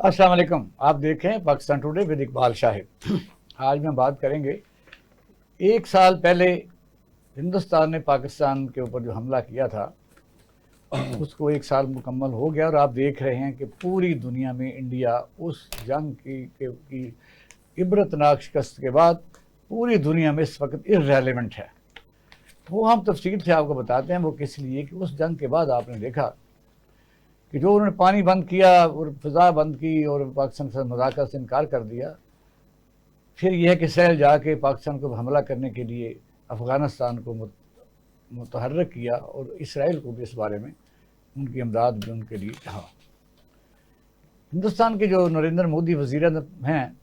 अस्सलाम वालेकुम। आप देखें पाकिस्तान टुडे विद इकबाल शाहिद। आज मैं बात करेंगे, एक साल पहले हिंदुस्तान ने पाकिस्तान के ऊपर जो हमला किया था उसको एक साल मुकम्मल हो गया और आप देख रहे हैं कि पूरी दुनिया में इंडिया उस जंग की इबरतनाक शिकस्त के बाद पूरी दुनिया में इस वक्त इर्रेलेवेंट है। वो हम तफसील से आपको बताते हैं। वो किस लिए कि उस जंग के बाद आपने देखा कि जो उन्होंने पानी बंद किया और फ़िज़ा बंद की और पाकिस्तान के साथ मुज़ाकरात से इनकार कर दिया, फिर यह है कि इसराइल जाके पाकिस्तान को हमला करने के लिए अफ़गानिस्तान को मुतहर्रिक किया और इसराइल को भी इस बारे में उनकी इमदाद भी उनके लिए कहा। हिंदुस्तान के जो नरेंद्र मोदी वज़ीर हैं,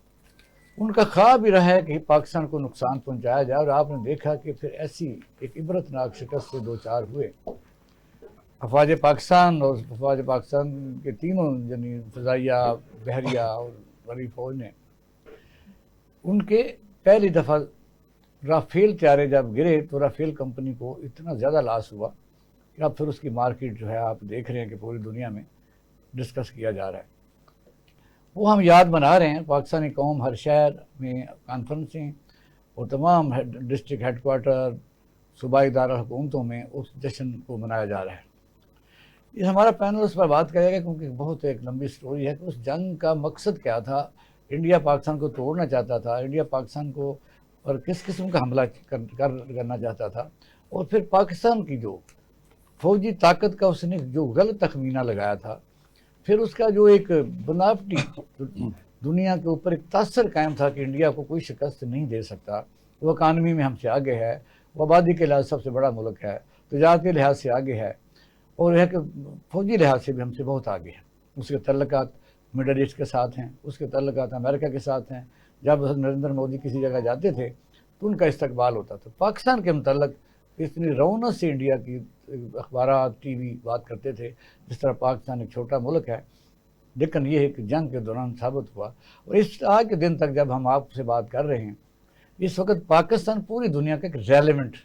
उनका ख्वाब भी रहा है कि पाकिस्तान को नुकसान पहुंचाया जाए और आपने देखा कि फिर ऐसी एक इबरतनाक शिकस्त से दो चार हुए। अफवाज पाकिस्तान और अफवाज पाकिस्तान के तीनों यानी फ़िज़ाइया, बहरिया और बड़ी फ़ौज ने उनके पहली दफ़ा राफेल तैयारे जब गिरे तो राफेल कंपनी को इतना ज़्यादा लॉस हुआ कि अब फिर उसकी मार्केट जो है आप देख रहे हैं कि पूरी दुनिया में डिस्कस किया जा रहा है। वो हम याद बना रहे हैं। पाकिस्तानी कौम हर शहर में कॉन्फ्रेंसें और तमाम डिस्ट्रिक्ट हेडकोार्टर, सूबाई इदारा हुकूमतों में उस जश्न को मनाया जा रहा है। ये हमारा पैनल उस पर बात करेगा क्योंकि बहुत एक लंबी स्टोरी है कि उस जंग का मकसद क्या था। इंडिया पाकिस्तान को तोड़ना चाहता था, इंडिया पाकिस्तान को और किस किस्म का हमला करना चाहता था, और फिर पाकिस्तान की जो फौजी ताकत का उसने जो गलत तखमीना लगाया था, फिर उसका जो एक बनावटी दुनिया के ऊपर एक तासर कायम था कि इंडिया को कोई शिकस्त नहीं दे सकता, वो इकानमी में हमसे आगे है, वो आबादी के लिहाज सबसे बड़ा मुल्क है, तजारत के लिहाज से आगे है, और यह कि फौजी लिहाज से भी हमसे बहुत आगे है। उसके तल्लुकात मिडल ईस्ट के साथ हैं, उसके तल्लुकात अमेरिका के साथ हैं। जब नरेंद्र मोदी किसी जगह जाते थे तो उनका इस्तकबाल होता था। पाकिस्तान के मुतल्लक इतनी रौनक से इंडिया की अखबारात, टीवी बात करते थे जिस तरह पाकिस्तान एक छोटा मुल्क है। लेकिन ये एक जंग के दौरान साबित हुआ, और इस आज के दिन तक जब हम आपसे बात कर रहे हैं, इस वक्त पाकिस्तान पूरी दुनिया का एक रेलेवेंट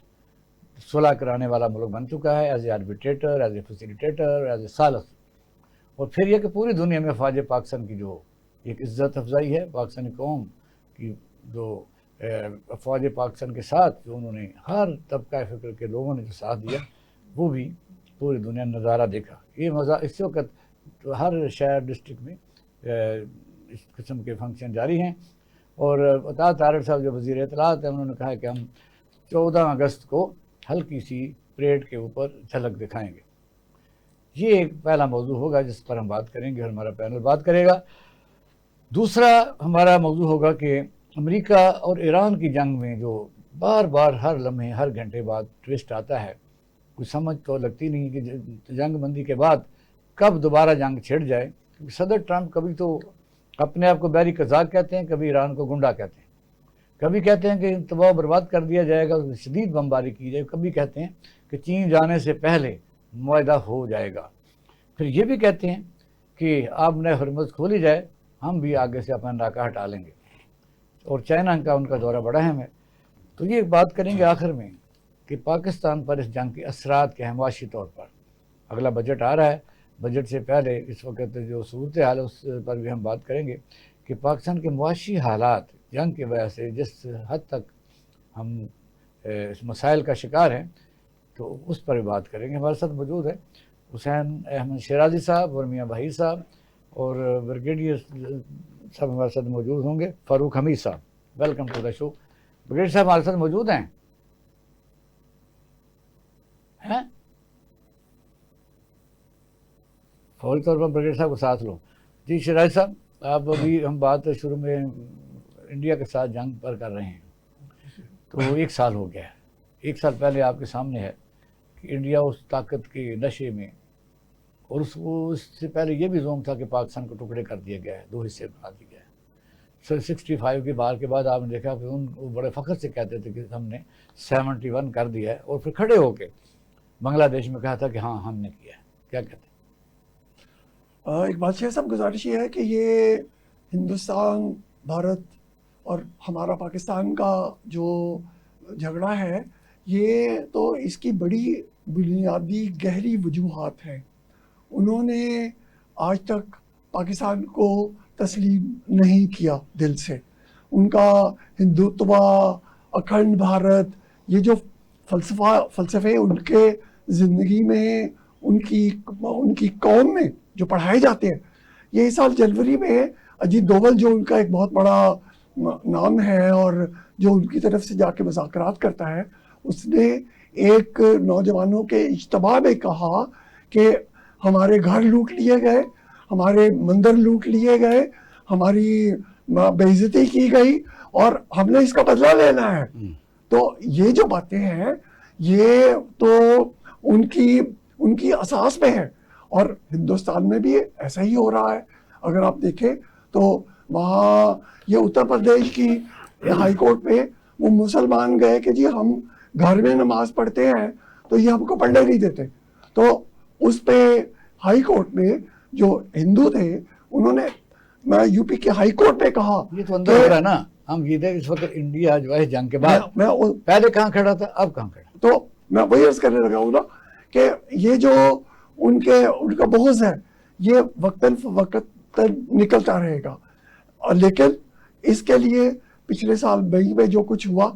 सुलह कराने वाला मुल्क बन चुका है, as a arbitrator, as a facilitator, as a सालस। और फिर यह कि पूरी दुनिया में फ़ौज पाकिस्तान की जो एक इज़्ज़त अफजाई है, पाकिस्तानी कौम की जो फ़ौज पाकिस्तान के साथ जो उन्होंने हर तबका फ़िक्र के लोगों ने जो साथ दिया, वो भी पूरी दुनिया ने नज़ारा देखा। ये मज़ा इस वक्त तो हर शहर डिस्ट्रिक्ट में इस किस्म के फंक्शन जारी हैं। और अता तारड़ साहब जो वज़ीर इत्तलात हैं, उन्होंने कहा कि हम 14 अगस्त को हल्की सी परेड के ऊपर झलक दिखाएंगे। ये एक पहला मौजू होगा जिस पर हम बात करेंगे और हमारा पैनल बात करेगा। दूसरा हमारा मौजू होगा कि अमेरिका और ईरान की जंग में जो बार बार हर लम्हे हर घंटे बाद ट्विस्ट आता है, कुछ समझ तो लगती नहीं कि जंग बंदी के बाद कब दोबारा जंग छिड़ जाए। सदर ट्रंप कभी तो अपने आप को बैरी कज़ाक कहते हैं, कभी ईरान को गुंडा कहते हैं, कभी कहते हैं कि तबाह बर्बाद कर दिया जाएगा, शदीद बमबारी की जाए, कभी कहते हैं कि चीन जाने से पहले मुआहदा हो जाएगा, फिर ये भी कहते हैं कि अब नए हरमज़ खोली जाए, हम भी आगे से अपना नाका हटा लेंगे। और चाइना का उनका दौरा बड़ा अहम है। तो ये बात करेंगे आखिर में कि पाकिस्तान पर इस जंग के असरात के हमाशी तौर पर। अगला बजट आ रहा है, बजट से पहले इस वक्त जो सूरत हाल है उस पर भी हम बात करेंगे कि पाकिस्तान के मुआशी हालात जंग की वजह से जिस हद तक हम इस मसाइल का शिकार हैं, तो उस पर भी बात करेंगे। हमारे साथ मौजूद है हुसैन अहमद शराजी साहब और मियाँ भाई साहब, और ब्रिगेडियर साहब हमारे साथ मौजूद होंगे, फ़ारूक हमीद साहब। Welcome to the show. Brigadier साहब हमारे साथ मौजूद हैं? फौरी तौर पर ब्रिगेडियर साहब को साथ लो। जी शराजी साहब, आप अभी हम बात शुरू में इंडिया के साथ जंग पर कर रहे हैं, तो एक साल हो गया है। एक साल पहले आपके सामने है कि इंडिया उस ताकत के नशे में, और उससे पहले ये भी जोम था कि पाकिस्तान को टुकड़े कर दिया गया है, दो हिस्से बना दिया गया है। 65 की बार के बाद आपने देखा कि वो बड़े फ़ख्र से कहते थे कि हमने 71 कर दिया है, और फिर खड़े होके बांग्लादेश में कहा था कि हाँ हमने किया है। क्या कहते हैं? इकबाल शेख साहब, गुजारिश ये है कि ये हिंदुस्तान, भारत और हमारा पाकिस्तान का जो झगड़ा है, ये तो इसकी बड़ी बुनियादी गहरी वजूहात हैं। उन्होंने आज तक पाकिस्तान को तस्लीम नहीं किया दिल से। उनका हिंदुत्व, अखंड भारत, ये जो फलसफे उनके ज़िंदगी में, उनकी कौम में जो पढ़ाए जाते हैं। ये इस साल जनवरी में अजीत डोभाल, जो उनका एक बहुत बड़ा नाम है और जो उनकी तरफ से जाके मुज़ाकरात करता है, उसने एक नौजवानों के इज्तिमा में कहा कि हमारे घर लूट लिए गए, हमारे मंदिर लूट लिए गए, हमारी बेइज्जती की गई और हमने इसका बदला लेना है। तो ये जो बातें हैं, ये तो उनकी असास में है और हिंदुस्तान में भी ऐसा ही हो रहा है। अगर आप देखें तो वहाँ ये उत्तर प्रदेश की हाई कोर्ट में वो मुसलमान गए कि जी हम घर में नमाज पढ़ते हैं तो ये हमको पढ़ने नहीं देते। तो उस पे हाई कोर्ट में जो हिंदू थे, उन्होंने यूपी के हाई कोर्ट में कहा, ये तो अंदर हो रहा है ना। हम ये थे इस वक्त इंडिया जो है जंग के बाद पहले कहाँ खड़ा था, अब कहाँ खड़ा। तो मैं वही अर्ज करने लगा हूँ ना कि ये जो उनका बोझ है, ये वक्तन फवक्त निकलता रहेगा। और लेकिन इसके लिए पिछले साल मई में जो कुछ हुआ,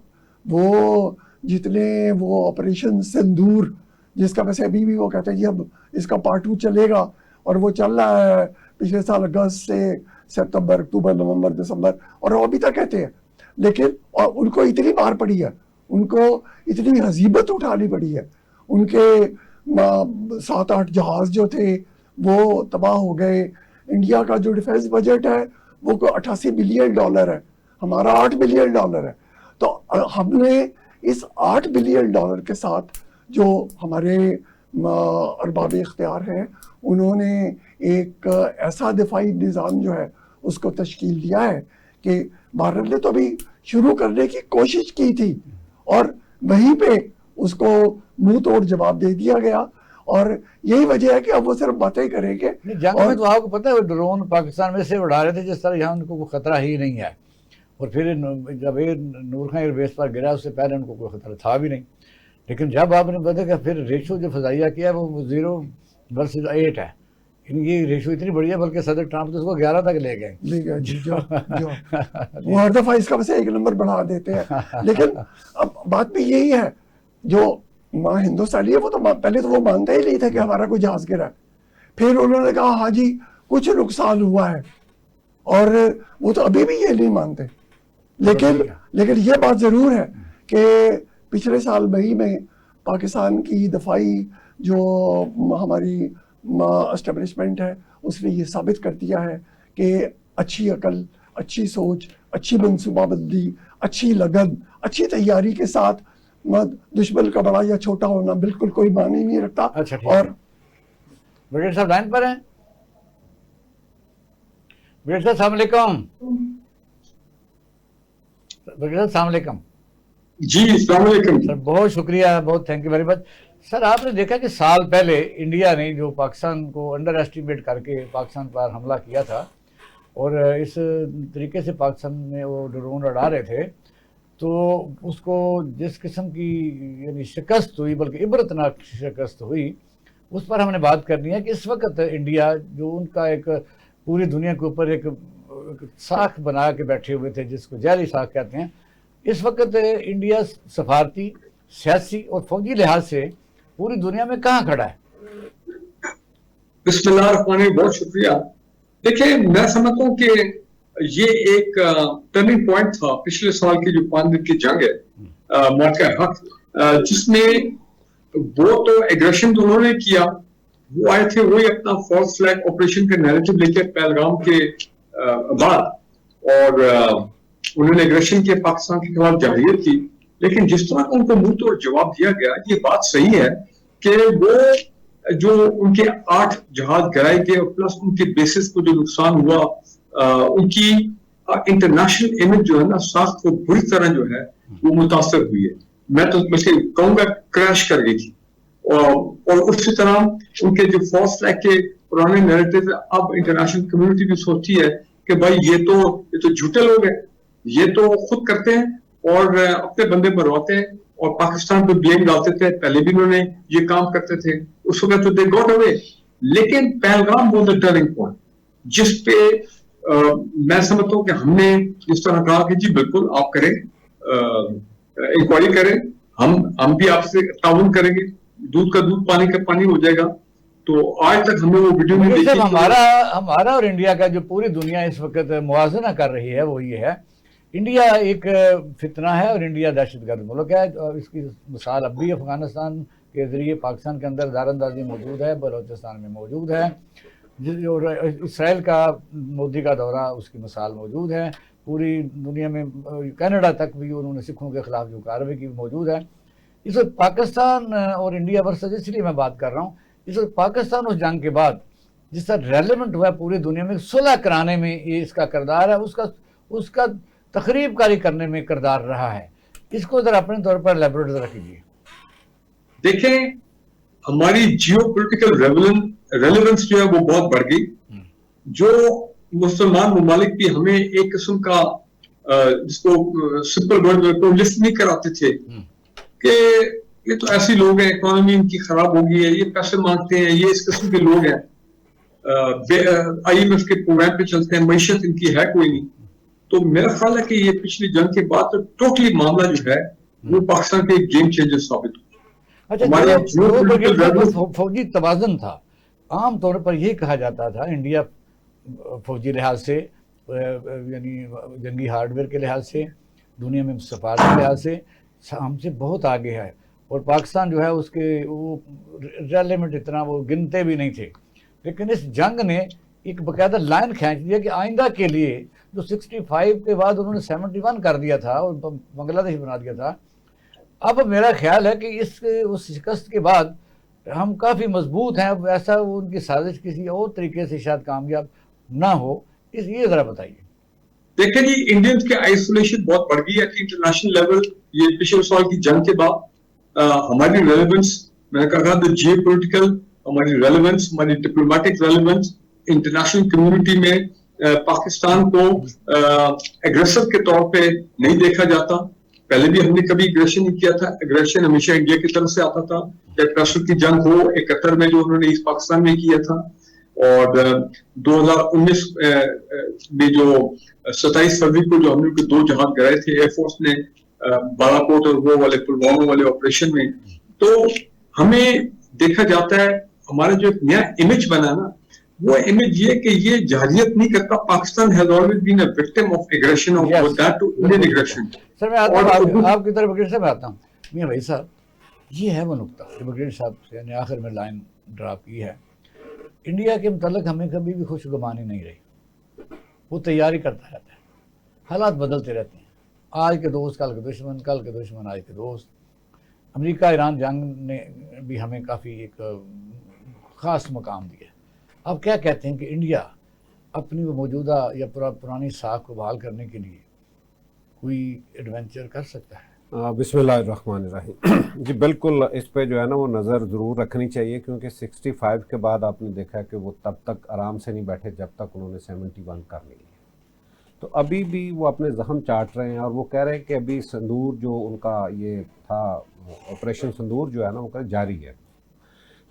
वो जितने वो ऑपरेशन सिंदूर, जिसका वैसे अभी भी वो कहते हैं जी अब इसका पार्ट 2 चलेगा, और वो चल रहा है पिछले साल अगस्त से सितंबर, अक्टूबर, नवंबर, दिसंबर, और वो अभी तक कहते हैं। लेकिन और उनको इतनी मार पड़ी है, उनको इतनी हजीबत उठानी पड़ी है, उनके 7-8 जहाज जो थे वो तबाह हो गए। इंडिया का जो डिफेंस बजट है वो $88 बिलियन है, हमारा $8 बिलियन है। तो हमने इस $8 बिलियन के साथ जो हमारे अरबाब इख्तियार हैं, उन्होंने एक ऐसा दिफाई निज़ाम जो है उसको तश्कील दिया है कि भारत ने तो अभी शुरू करने की कोशिश की थी और वहीं पे उसको मुंह तोड़ जवाब दे दिया गया। और यही वजह है कि अब वो सिर्फ बातें करेंगे। जंग में तो आपको पता है ड्रोन पाकिस्तान में से उड़ा रहे थे जिस तरह, यहाँ उनको कोई खतरा ही नहीं है। और फिर जब ये नूर खान एयरबेस पर गिरा उससे पहले उनको कोई खतरा था भी नहीं। लेकिन जब आपने बताया कि फिर रेशो जो फजाइया किया वो 0 वर्सेस 8 है, ये रेशो इतनी बढ़िया, बल्कि सदर ट्रंप तो उसको 11 तक ले गए। वो हर दफा इसका वैसे 1 नंबर बढ़ा देते हैं। लेकिन अब बात भी यही है, जो हिंदुस्तानी है वो तो पहले तो वो मानते ही नहीं थे कि हमारा कोई जहाज गिरा है। फिर उन्होंने कहा हाँ जी कुछ नुकसान हुआ है, और वो तो अभी भी ये नहीं मानते। लेकिन ये बात जरूर है कि पिछले साल मई में पाकिस्तान की दफाई जो हमारी एस्टेब्लिशमेंट है, उसने ये साबित कर दिया है कि अच्छी अकल, अच्छी सोच, अच्छी मनसूबाबंदी, अच्छी लगन, अच्छी तैयारी के साथ दुश्मन का बड़ा या छोटा होना बिल्कुल कोई मानी नहीं रखता। अच्छा, और ब्रिगेड साहब लाइन पर हैं? ब्रिगेड साहब अस्सलाम वालेकुम। ब्रिगेड साहब अस्सलाम वालेकुम। जी अस्सलाम वालेकुम सर, बहुत शुक्रिया, बहुत thank you very much. Sir, आपने देखा कि साल पहले इंडिया ने जो पाकिस्तान को अंडर एस्टिमेट करके पाकिस्तान पर हमला किया था, और इस तरीके से पाकिस्तान में वो ड्रोन उड़ा रहे थे, तो उसको जिस किस्म की यानी शिकस्त हुई, बल्कि इबरतनाक शिकस्त हुई, उस पर हमने बात करनी है कि इस वक्त इंडिया जो उनका एक पूरी दुनिया के ऊपर एक साख बना के बैठे हुए थे, जिसको जाली साख कहते हैं, इस वक्त इंडिया सफारती, सियासी और फौजी लिहाज से पूरी दुनिया में कहाँ खड़ा है? बिस्मिल्लाहिर्रहमानिर्रहीम, बहुत शुक्रिया। देखिए, मैं समझता हूँ कि ये एक टर्निंग पॉइंट था पिछले साल की जो 5 दिन की जंग है मौका हक, जिसमें वो तो एग्रेशन तो उन्होंने किया, वो आए थे वही अपना फॉल्स फ्लैग ऑपरेशन का नैरेटिव लेकर पहलगाम के बाद, और उन्होंने एग्रेशन के पाकिस्तान के खिलाफ जमहूरियत की। लेकिन जिस तरह का उनको मुंह तोड़ जवाब दिया गया, ये बात सही है कि वो जो उनके 8 जहाज गिराए गए और प्लस उनके बेसिस को जो नुकसान हुआ, उनकी इंटरनेशनल इमेज जो है ना, साख को बुरी तरह जो है वो मुतासर हुई है। मैं तो कहूंगा क्रैश कर गई थी। और उसी तरह उनके जो फॉल्स फ्लैग के पुराने नैरेटिव, अब इंटरनेशनल कम्युनिटी भी सोचती है कि भाई ये तो झूठे लोग हैं, ये तो खुद करते हैं और अपने बंदे मरवाते हैं, और पाकिस्तान पे ब्लेम डालते थे। पहले भी उन्होंने ये काम करते थे, उस वक्त तो दे गॉट अवे। लेकिन Pahalgam was the turning point, जिस पे मैं समझता हूँ कि हमने जिस तरह कहा कि जी बिल्कुल आप करें, इंक्वायरी करें, हम भी आपसे ताउन करेंगे, दूध का दूध पानी का पानी हो जाएगा। तो आज तक हमने वो वीडियो नहीं मगर देखी साहब कि हमारा और इंडिया का जो पूरी दुनिया इस वक्त मुआवजा कर रही है वो ये है, इंडिया एक फितना है और इंडिया दहशतगर्द मुल्क है। और इसकी मिसाल अब भी अफगानिस्तान के ज़रिए पाकिस्तान के अंदर दारंदाजी मौजूद है, बलोचिस्तान में मौजूद है, और इसराइल का मोदी का दौरा उसकी मिसाल मौजूद है। पूरी दुनिया में कनाडा तक भी उन्होंने सिखों के खिलाफ जो कार्रवाई की मौजूद है। इस वक्त पाकिस्तान और इंडिया वर्सेस इसलिए मैं बात कर रहा हूँ, इस वक्त पाकिस्तान उस जंग के बाद जिस तरह रेलिवेंट हुआ पूरी दुनिया में, सुलह कराने में ये इसका किरदार है, उसका तकरीब कारी करने में किरदार रहा है। इसको जरा अपने तौर पर एलैबोरेट जरा कीजिए। देखें, हमारी जियो पोलिटिकल रेलेवेंस जो है वो बहुत बढ़ गई। जो मुसलमान ममालिक भी हमें एक किस्म का जिसको सिंपल वर्ड को लिस्ट नहीं कराते थे कि ये तो ऐसे लोग हैं, इकोनॉमी इनकी खराब हो गई है, ये पैसे मांगते हैं, ये इस किस्म के लोग हैं, IMF के प्रोग्राम पे चलते हैं, मईशत इनकी है कोई नहीं। तो मेरा ख्याल है कि ये पिछली जंग के बाद तो टोटली मामला जो है वो पाकिस्तान के गेम चेंजर साबित हुआ। अच्छा, फौजी तवाज़ुन था। आम तौर पर यह कहा जाता था इंडिया फौजी लिहाज से, यानी जंगी हार्डवेयर के लिहाज से, दुनिया में सफारत के लिहाज से हमसे बहुत आगे है, और पाकिस्तान जो है उसके वो रेलिवेंट इतना वो गिनते भी नहीं थे। लेकिन इस जंग ने एक बाकायदा लाइन खींच दिया कि आइंदा के लिए जो 65 के बाद उन्होंने 71 कर दिया था और बांग्लादेश बना दिया था, अब मेरा ख्याल है कि उस शिकस्त के बाद हम काफ़ी मजबूत हैं। ऐसा उनकी साजिश किसी और तरीके से शायद कामयाब ना हो, ये ज़रा बताइए। देखिए जी, इंडियंस के आइसोलेशन बहुत बढ़ गई है कि इंटरनेशनल लेवल, ये पिछले साल की जंग के बाद हमारी रेलेवेंस, मैंने कहा था जियो पोलिटिकल, हमारी रेलेवेंस, हमारी डिप्लोमेटिक रेलेवेंस इंटरनेशनल कम्युनिटी में पाकिस्तान को एग्रेसर के तौर पे नहीं देखा जाता। पहले भी हमने कभी एग्रेशन नहीं किया था, एग्रेशन हमेशा इंडिया की तरफ से आता था। चाहे परसों की जंग हो 71 में जो उन्होंने ईस्ट पाकिस्तान में किया था, और 2019 में जो 27 फरवरी को जो हमने 2 जहाज गिराए थे एयरफोर्स ने, बालाकोट और वो वाले पुलवामा वाले ऑपरेशन में। तो हमें देखा जाता है, हमारा जो एक नया इमेज बना ना, वो इमेज ये कि ये जहाजियत नहीं करता। Pakistan has always been a victim of aggression, of that to Indian aggression. Sir मैं आपकी तरफ बगैर से मैं आता हूँ मियां भाई साहब, ये है वो नुकता बगैर साहब से ने आखिर में लाइन ड्रॉप की है। इंडिया के मतलब हमें कभी भी खुशगुमानी नहीं रही, वो तैयारी करता रहता है, हालात बदलते रहते हैं, आज के दोस्त कल के दुश्मन, कल के दुश्मन आज के दोस्त। अमेरिका ईरान जंग ने भी हमें काफ़ी एक ख़ास मकाम दिया। अब क्या कहते हैं कि इंडिया अपनी वो मौजूदा या पुरानी साख को बहाल करने के लिए कोई एडवेंचर कर सकता है? बिस्मिल्लाहिर्रहमानिर्रहीम। जी बिल्कुल, इस पे जो है ना वो नज़र ज़रूर रखनी चाहिए, क्योंकि 65 के बाद आपने देखा कि वो तब तक आराम से नहीं बैठे जब तक उन्होंने 71 कर ली। तो अभी भी वो अपने जख्म चाट रहे हैं, और वो कह रहे हैं कि अभी संदूर जो उनका ये था ऑपरेशन संदूर जो है ना वो जारी है।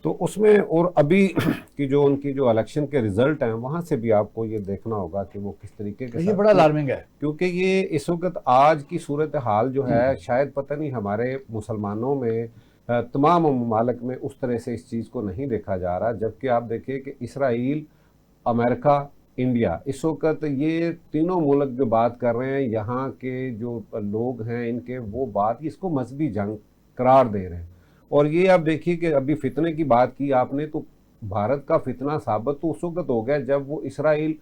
तो उसमें और अभी की जो उनकी जो इलेक्शन के रिजल्ट हैं वहाँ से भी आपको ये देखना होगा कि वो किस तरीके के, ये बड़ा अलार्मिंग है, क्योंकि ये इस वक्त आज की सूरत हाल जो है शायद पता नहीं हमारे मुसलमानों में तमाम ममालिक में उस तरह से इस चीज़ को नहीं देखा जा रहा। जबकि आप देखिए कि इसराइल, अमेरिका, इंडिया, इस वक्त ये तीनों मुल्क जो बात कर रहे हैं, यहाँ के जो लोग हैं इनके वो बात इसको मजहबी जंग करार दे रहे हैं। और ये आप देखिए कि अभी फितने की बात की आपने, तो भारत का फितना साबित तो उस वक्त हो गया जब वो इसराइल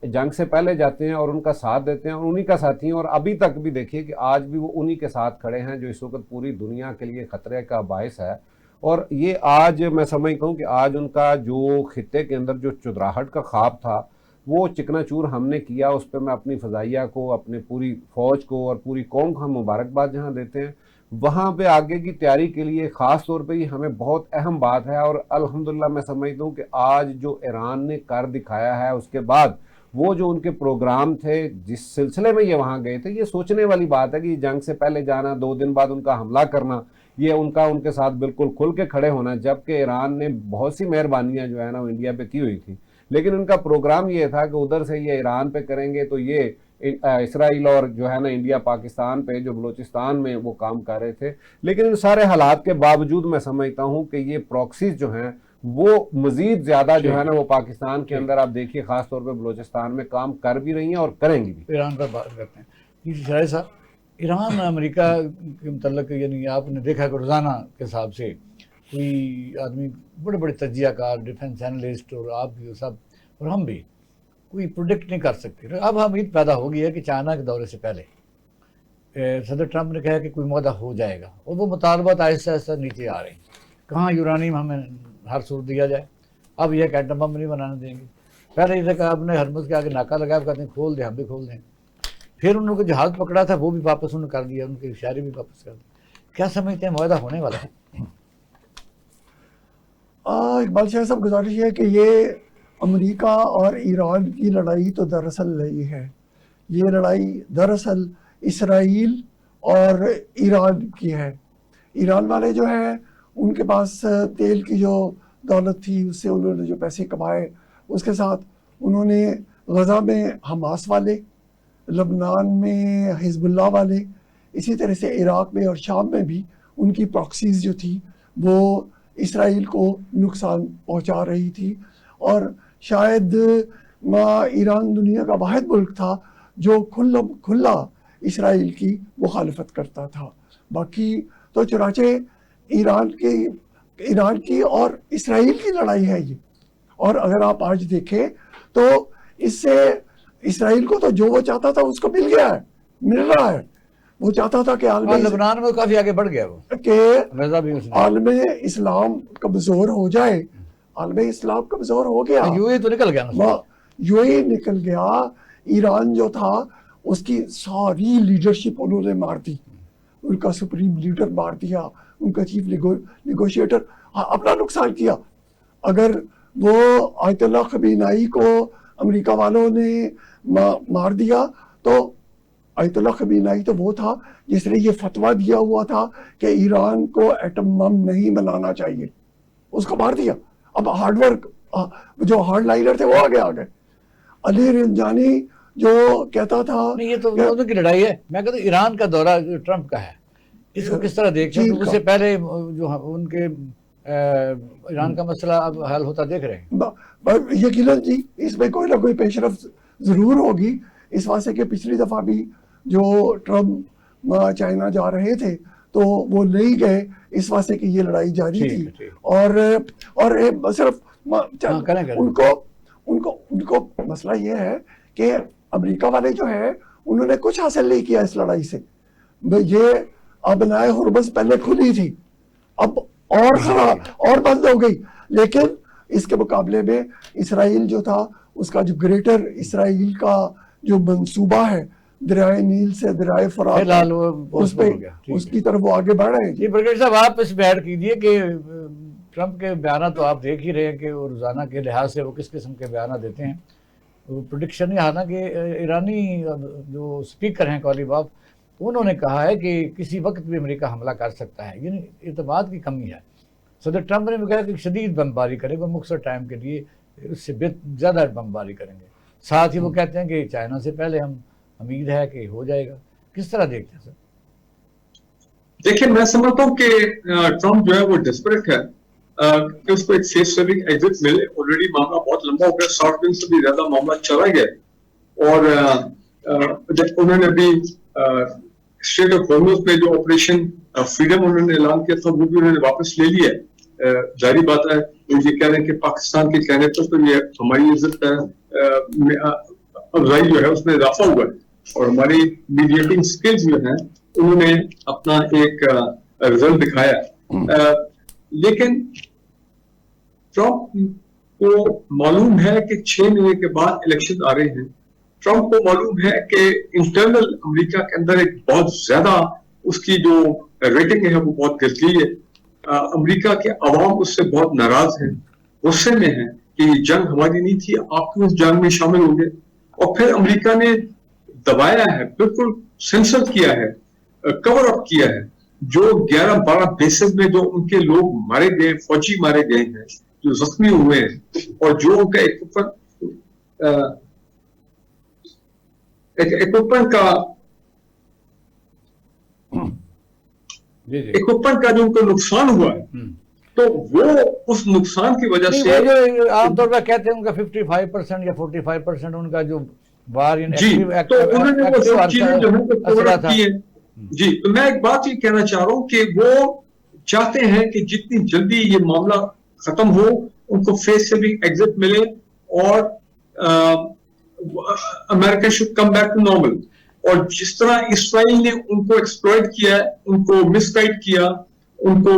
जंग से पहले जाते हैं और उनका साथ देते हैं और उन्हीं का साथी हैं, और अभी तक भी देखिए कि आज भी वो उन्हीं के साथ खड़े हैं जो इस वक्त पूरी दुनिया के लिए ख़तरे का बायस है। और ये आज मैं समझता हूँ कि आज उनका जो खित्ते के अंदर जो चुदराहट का ख्वाब था वो चिकनाचूर हमने किया। उस पर मैं अपनी फ़ज़ाइया को, अपने पूरी फ़ौज को और पूरी कौम को हम मुबारकबाद जहाँ देते हैं। वहाँ पे आगे की तैयारी के लिए ख़ास तौर पे ये हमें बहुत अहम बात है। और अल्हम्दुलिल्लाह मैं समझता हूँ कि आज जो ईरान ने कर दिखाया है, उसके बाद वो जो उनके प्रोग्राम थे जिस सिलसिले में ये वहाँ गए थे, ये सोचने वाली बात है कि जंग से पहले जाना, 2 दिन बाद उनका हमला करना, ये उनके साथ बिल्कुल खुल के खड़े होना। जबकि ईरान ने बहुत सी मेहरबानियाँ जो है ना वो इंडिया पे की हुई थी, लेकिन उनका प्रोग्राम ये था कि उधर से ये ईरान पे करेंगे, तो ये इसराइल और जो है ना इंडिया पाकिस्तान पे, जो बलूचिस्तान में वो काम कर रहे थे। लेकिन इन सारे हालात के बावजूद मैं समझता हूँ कि ये प्रॉक्सीज जो हैं वो मजीद ज्यादा जो है ना वो पाकिस्तान के अंदर आप देखिए खासतौर पे बलूचिस्तान में काम कर भी रही हैं और करेंगी भी। ईरान पर बात करते हैं शाहिद साहब, ईरान अमेरिका के मतलब यानी आपने देखा कि रोज़ाना के हिसाब से कोई आदमी बड़े बड़े तजियाकार, डिफेंस एनालिस्ट और आप भी सब और हम भी कोई प्रोडिक्ट नहीं कर सकते। अब उम्मीद पैदा हो गई है कि चाइना के दौरे से पहले सदर ट्रंप ने कहा कि कोई मुआहदा हो जाएगा और वो मुतालबात आहिस्ता आहिस्ता नीचे आ रहे हैं। कहाँ यूरानियम हमें हर सूरत दिया जाए, अब यह कि एटम बम नहीं बनाने देंगे। पहले इसे कहा आपने हरमुज के आगे नाका लगाया, कहते हैं खोल दें, हम भी खोल दें। फिर उन्होंने जहाज़ पकड़ा था वो भी वापस उन्होंने कर दिया, उनके इशारे भी वापस कर दिए। क्या समझते हैं मुआहदा होने वाला है? इकबाल शाह साहब, गुजारिश है कि ये अमेरिका और ईरान की लड़ाई तो दरअसल नहीं है। ये लड़ाई दरअसल इसराइल और ईरान की है। ईरान वाले जो है उनके पास तेल की जो दौलत थी उससे उन्होंने जो पैसे कमाए, उसके साथ उन्होंने गज़ा में हमास वाले, लबनान में हिजबुल्लाह वाले, इसी तरह से इराक़ में और शाम में भी उनकी प्रॉक्सीज जो थी वो इसराइल को नुकसान पहुंचा रही थी। और शायद ईरान दुनिया का वाहिद मुल्क था जो खुला इसराइल की मुखालफत करता था। बाकी तो चुनाचे ईरान की और इसराइल की लड़ाई है ये। और अगर आप आज देखें तो इससे इसराइल को तो जो वो चाहता था उसको मिल गया है, मिल रहा है। वो चाहता था कि लबनान में काफी आगे बढ़ गया वो कि आलम इस्लाम कमजोर हो जाए। आलम इस्लाम कमजोर हो गया, यूएई तो निकल गया, यूएई निकल गया। ईरान जो था उसकी सारी लीडरशिप उन्होंने मार दी, उनका सुप्रीम लीडर मार दिया, उनका चीफ नेगोशिएटर, अपना नुकसान किया। अगर वो आयतुल्लाह खमीनी को अमेरिका वालों ने मार दिया तो आयतुल्लाह खमीनी तो वो था जिसने ये फतवा दिया हुआ था कि ईरान को एटम बम नहीं बनाना चाहिए, उसको मार दिया। अब हार्डवर्क जो हार्ड लाइनर थे वो आगे अली रंजानी जो कहता था नहीं ये तो उनकी लड़ाई है। मैं कहता हूँ ईरान का दौरा जो ट्रंप का है इसको किस तरह देखते हैं? उससे पहले जो उनके ईरान का मसला अब हल होता देख रहे हैं। यकीनन जी इसमें कोई ना कोई पेशरफ जरूर होगी। इस वास्ते के पिछली दफा भी जो ट्रंप चाइना जा रहे थे तो वो नहीं गए इस वास्ते की ये लड़ाई जारी थी। और सिर्फ उनको मसला ये है कि अमेरिका वाले जो है उन्होंने कुछ हासिल नहीं किया इस लड़ाई से। ये अब बनाए हुरमज़ पहले खुली थी, अब और खराब और बंद हो गई। लेकिन इसके मुकाबले में इसराइल जो था उसका जो ग्रेटर इसराइल का जो मंसूबा है दरियाए नील से दरियाए फरात उस पे उसकी तरफ वो आगे बढ़ रहे हैं। जी ब्रिगेड साहब, आप इस पर ऐड कीजिए कि ट्रंप के बयान तो आप देख ही रहे हैं कि रोजाना के लिहाज से वो किस किस्म के बयान देते हैं। वो प्रोडिक्शन ही हालांकि ईरानी जो स्पीकर हैं कॉलीबाफ उन्होंने कहा है कि किसी वक्त भी अमेरिका हमला कर सकता है, यानी इत्मीनान की कमी है। सदर ट्रंप ने भी कहा कि शदीद बमबारी करेगा मुख्तर टाइम के लिए, उससे ज़्यादा बमबारी करेंगे। साथ ही वो कहते हैं कि चाइना से पहले हम उम्मीद है कि हो जाएगा। किस तरह देखते हैं सर? देखिए, मैं समझता हूँ कि ट्रंप जो है वो डेस्परेट है कि उसको एक सेफ सेविंग एग्जिट मिले। ऑलरेडी मामला बहुत लंबा हो गया, 60 दिन से भी ज्यादा मामला चला गया। और उन्होंने भी स्ट्रेट ऑफ हॉर्मुज़ में जो ऑपरेशन फ्रीडम उन्होंने ऐलान किया था वो भी उन्होंने वापस ले लिया। जारी बात है वो ये कह रहे हैं कि पाकिस्तान के कहने पर तो ये हमारी इज्जत अफजाई जो है उसमें इजाफा हुआ है और हमारी मीडिएटिंग स्किल्स जो है उन्होंने अपना एक रिजल्ट दिखाया। लेकिन ट्रंप को मालूम है कि 6 महीने के बाद इलेक्शन आ रहे हैं। ट्रंप को मालूम है कि इंटरनल अमेरिका के अंदर एक बहुत ज्यादा उसकी जो रेटिंग है वो बहुत गिर गई है। अमेरिका के अवाम उससे बहुत नाराज हैं, गुस्से में हैं कि जंग हमारी नहीं थी, आप क्यों इस जंग में शामिल हो गए। और फिर अमेरिका ने दबाया है, बिल्कुल सेंसर किया है, कवर अप किया है। जो 11-12 बेसिस में जो उनके लोग मारे गए, फौजी मारे गए हैं, जो जख्मी हुए हैं और जो उनका इक्विपमेंट का जी जी इक्विपमेंट का जो उनको नुकसान हुआ है, तो वो उस नुकसान की वजह नहीं, से वो जो आमतौर पर कहते हैं उनका 55% या 45% उनका जो वार जी, तो उन्होंने वो सब चीजें जो है वो कवर अप की है। जी, तो मैं एक बात ये कहना चाह रहा हूँ कि वो चाहते हैं कि जितनी जल्दी ये मामला खत्म हो, उनको फेस से भी एग्जिट मिले और America should come back to normal. और जिस तरह इसराइल ने उनको एक्सप्लॉइट किया, उनको मिसगाइड किया, उनको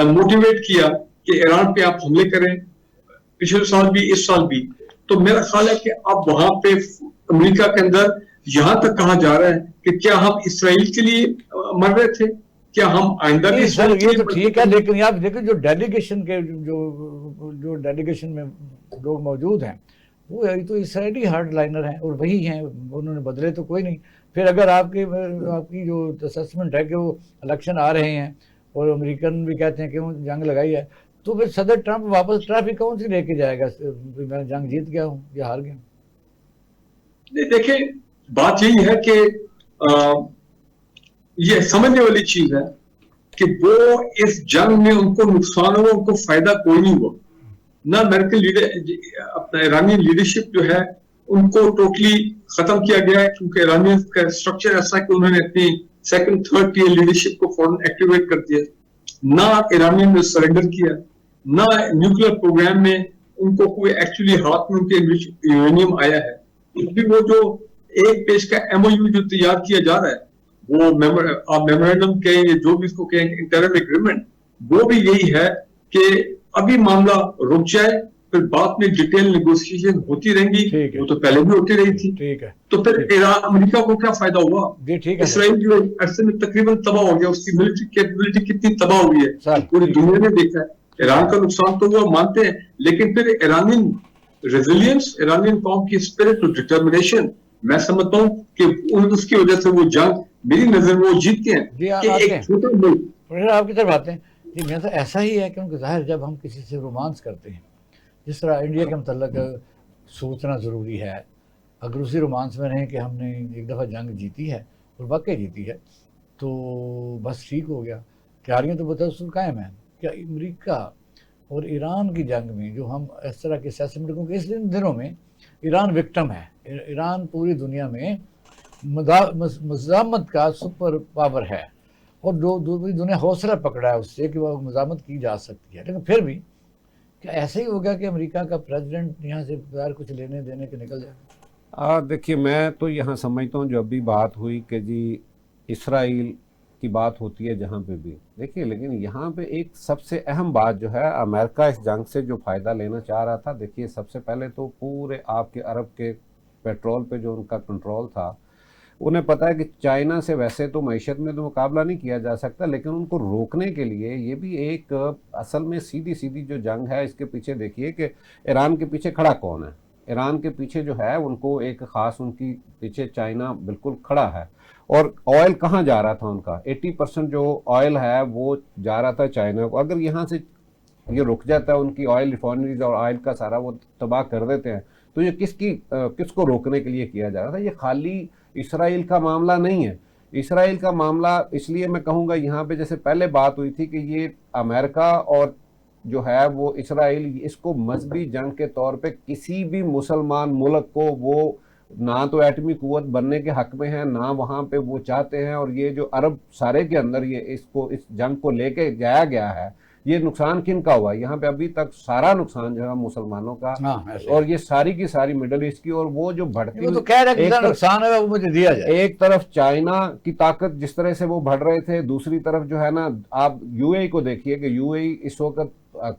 मोटिवेट किया कि ईरान पे आप हमले करें, पिछले साल भी इस साल भी, तो मेरा ख्याल है कि अब वहां पे अमेरिका के अंदर यहां तक कहा जा रहा है कि क्या हम इसराइल के लिए मर रहे थे, क्या हम आइंदा भी नहीं सर, इसराइल के ये लिए तो ठीक है, लेकिन आप देखो जो डेलीगेशन के जो डेलीगेशन में लोग मौजूद हैं वो तो इसराइली हार्डलाइनर हैं और वही हैं, उन्होंने बदले तो कोई नहीं। फिर अगर आपकी जो असेसमेंट है कि वो इलेक्शन आ रहे हैं और अमेरिकन भी कहते हैं कि वो जंग लगाई है, तो फिर सदर ट्रंप वापस ट्रॉफी कौन सी लेके जाएगा? मैं जंग जीत गया हूँ या हार गया हूँ? देखिए, बात यही है कि ये समझने वाली चीज है कि वो इस जंग में उनको नुकसान हुआ, उनको फायदा कोई नहीं हुआ। ना अमेरिकन लीडर, अपना ईरानियन लीडरशिप जो है उनको टोटली खत्म किया गया है, क्योंकि ईरानियन का स्ट्रक्चर ऐसा है कि उन्होंने अपनी सेकंड थर्ड टीयर लीडरशिप को फौरन एक्टिवेट कर दिया। ना ईरानियन ने सरेंडर किया, ना न्यूक्लियर प्रोग्राम में उनको कोई एक्चुअली हाथ में उनके यूरेनियम आया है। क्योंकि वो जो एक पेज का एमओयू जो तैयार किया जा रहा है, वो मेमोरेंडम के जो भी इसको कहेंगे इंटरम एग्रीमेंट, वो भी यही है कि अभी मामला रुक जाए, फिर बाद में डिटेल नेगोशिएशन होती रहेंगी। वो तो पहले भी होती रही थी। ठीक है, तो फिर ईरान अमेरिका को क्या फायदा हुआ? जी ठीक है। इसराइल जो अरसे में तकरीबन तबाह हो गया, उसकी मिलिट्री कैपेबिलिटी कितनी तबाह हुई है पूरी दुनिया ने देखा है। ईरान का नुकसान तो वो मानते हैं, लेकिन फिर ईरानियन रेजिलियंस, ईरानियन कौम की स्पिरिट और डिटर्मिनेशन, मैं समझता हूँ कि उसकी वजह से वो जंग मेरी नजर में वो जीत के हैं कि एक छोटे मुल्क। आपकी तरफ आते हैं जी, मेरा तो ऐसा ही है क्योंकि जाहिर जब हम किसी से रोमांस करते हैं, जिस तरह इंडिया के मतलब सोचना ज़रूरी है, अगर उसी रोमांस में रहें कि हमने एक दफ़ा जंग जीती है और वाकई जीती है तो बस ठीक हो गया। तैयारियाँ तो बतसलसल कायम हैं। क्या अमेरिका और ईरान की जंग में जो हम इस तरह के असेसमेंट, क्योंकि इस दिनों में ईरान विक्टिम है, ईरान पूरी दुनिया में मज़ामत का सुपर पावर है और पूरी दुनिया हौसला पकड़ा है उससे कि वह मज़ामत की जा सकती है। लेकिन फिर भी क्या ऐसे ही होगा कि अमेरिका का प्रेसिडेंट यहाँ से बाहर कुछ लेने देने के निकल जाएगा? देखिए, मैं तो यहाँ समझता हूँ जो अभी बात हुई कि जी इसराइल की बात होती है जहाँ पे भी, देखिए, लेकिन यहाँ पे एक सबसे अहम बात जो है, अमेरिका इस जंग से जो फ़ायदा लेना चाह रहा था, देखिए सबसे पहले तो पूरे आपके अरब के पेट्रोल पे जो उनका कंट्रोल था, उन्हें पता है कि चाइना से वैसे तो मईशत में तो मुकाबला नहीं किया जा सकता, लेकिन उनको रोकने के लिए ये भी एक असल में सीधी सीधी जो जंग है, इसके पीछे देखिए कि ईरान के पीछे खड़ा कौन है। ईरान के पीछे जो है उनको एक ख़ास उनकी पीछे चाइना बिल्कुल खड़ा है। और ऑयल कहाँ जा रहा था उनका? 80% जो ऑयल है वो जा रहा था चाइना को। अगर यहाँ से ये रुक जाता है, उनकी ऑयल रिफाइनरीज और ऑयल का सारा वो तबाह कर देते हैं, तो ये किसको रोकने के लिए किया जा रहा था? ये खाली इसराइल का मामला नहीं है। इसराइल का मामला इसलिए मैं कहूँगा यहाँ पे, जैसे पहले बात हुई थी कि ये अमेरिका और जो है वो इसराइल, इसको मजहबी जंग के तौर पे किसी भी मुसलमान मुल्क को वो ना तो एटमी कुव्वत बनने के हक में है, ना वहाँ पे वो चाहते हैं। और ये जो अरब सारे के अंदर ये इस जंग को लेके जाया गया है, ये नुकसान किन का हुआ? यहाँ पे अभी तक सारा नुकसान जो है मुसलमानों का, और ये सारी की सारी मिडल ईस्ट की। और वो जो बढ़ती, वो तो कह रहे हैं नुकसान है वो मुझे दिया जाए। एक तरफ चाइना की ताकत जिस तरह से वो बढ़ रहे थे, दूसरी तरफ जो है ना, आप यूएई को देखिए कि यूएई इस वक्त